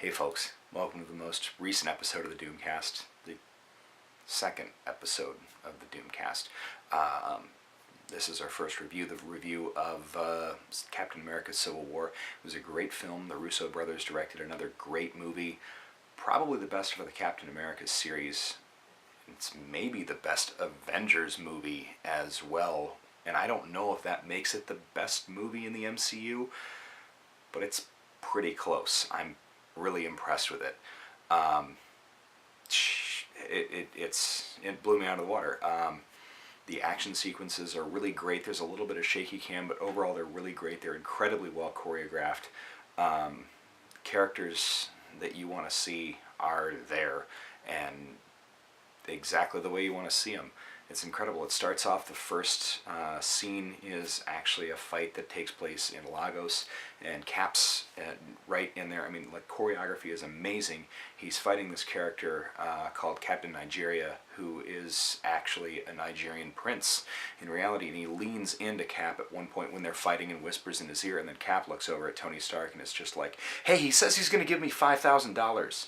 Hey folks, welcome to the most recent episode of the Doomcast, the second episode of the Doomcast. This is our first review, the review of Captain America Civil War. It was a great film. The Russo brothers directed another great movie, probably the best of the Captain America series. It's maybe the best Avengers movie as well, and I don't know if that makes it the best movie in the MCU, but it's pretty close. I'm really impressed with it. It blew me out of the water. The action sequences are really great. There's a little bit of shaky cam, but overall they're really great. They're incredibly well choreographed. Characters that you want to see are there, and exactly the way you want to see them. It's incredible. It starts off, the first scene is actually a fight that takes place in Lagos, and Cap's right in there. I mean, like, choreography is amazing. He's fighting this character called Captain Nigeria, who is actually a Nigerian prince in reality, and he leans into Cap at one point when they're fighting and whispers in his ear, and then Cap looks over at Tony Stark and it's just like, hey, he says he's going to give me $5,000.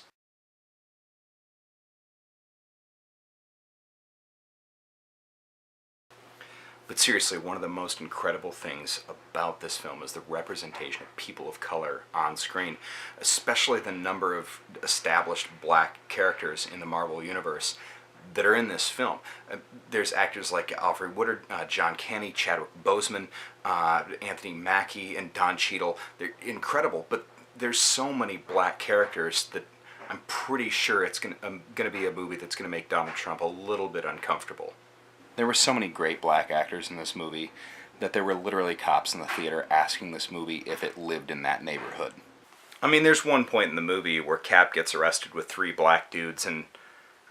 But seriously, one of the most incredible things about this film is the representation of people of color on screen, especially the number of established black characters in the Marvel Universe that are in this film. There's actors like Alfred Woodard, John Candy, Chadwick Boseman, Anthony Mackie, and Don Cheadle. They're incredible, but there's so many black characters that I'm pretty sure it's going to be a movie that's going to make Donald Trump a little bit uncomfortable. There were so many great black actors in this movie that there were literally cops in the theater asking this movie if it lived in that neighborhood. I mean, there's one point in the movie where Cap gets arrested with 3 black dudes, and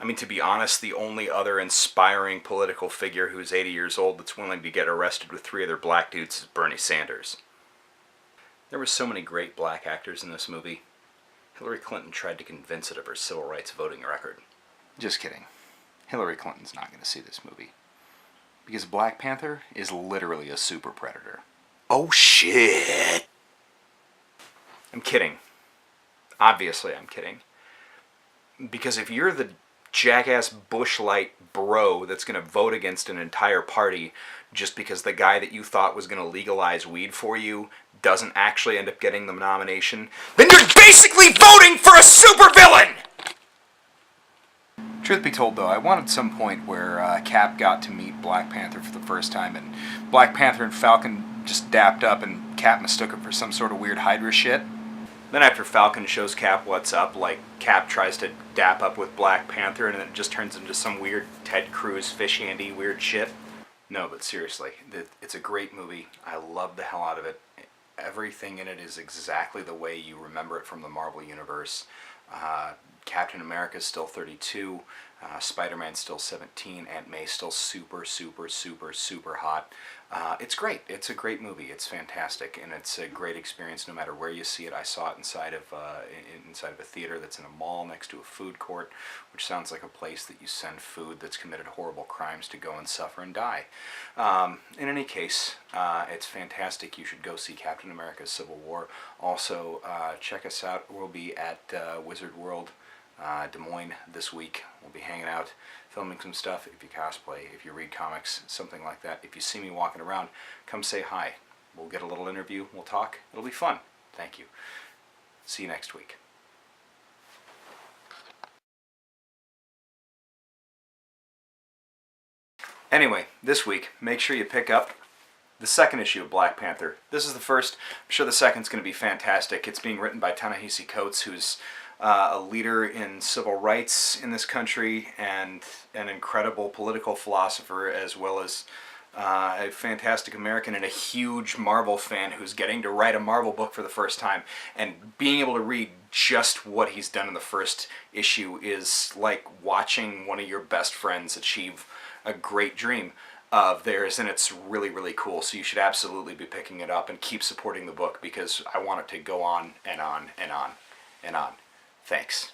I mean, to be honest, the only other inspiring political figure who's 80 years old that's willing to get arrested with 3 other black dudes is Bernie Sanders. There were so many great black actors in this movie. Hillary Clinton tried to convince it of her civil rights voting record. Just kidding. Hillary Clinton's not going to see this movie, because Black Panther is literally a super predator. Oh shit! I'm kidding. Obviously I'm kidding. Because if you're the jackass bushlight bro that's going to vote against an entire party just because the guy that you thought was going to legalize weed for you doesn't actually end up getting the nomination, then you're basically voting for a supervillain! Truth be told, though, I wanted some point where Cap got to meet Black Panther for the first time, and Black Panther and Falcon just dapped up, and Cap mistook him for some sort of weird Hydra shit. Then after Falcon shows Cap what's up, like, Cap tries to dap up with Black Panther, and then it just turns into some weird Ted Cruz fish handy weird shit. No, but seriously, it's a great movie. I love the hell out of it. Everything in it is exactly the way you remember it from the Marvel Universe. Captain America's still 32, Spider-Man's still 17, Aunt May's still super, super, super, super hot. It's great. It's a great movie. It's fantastic, and it's a great experience no matter where you see it. I saw it inside of a theater that's in a mall next to a food court, which sounds like a place that you send food that's committed horrible crimes to go and suffer and die. In any case, it's fantastic. You should go see Captain America Civil War. Also, check us out. We'll be at Wizard World, Des Moines this week. We'll be hanging out, filming some stuff. If you cosplay, if you read comics, something like that. If you see me walking around, come say hi. We'll get a little interview. We'll talk. It'll be fun. Thank you. See you next week. Anyway, this week, make sure you pick up the second issue of Black Panther. This is the first. I'm sure the second's going to be fantastic. It's being written by Ta-Nehisi Coates, who's a leader in civil rights in this country and an incredible political philosopher, as well as a fantastic American and a huge Marvel fan who's getting to write a Marvel book for the first time. And being able to read just what he's done in the first issue is like watching one of your best friends achieve a great dream of theirs, and it's really, really cool. So you should absolutely be picking it up and keep supporting the book, because I want it to go on and on and on and on. Thanks.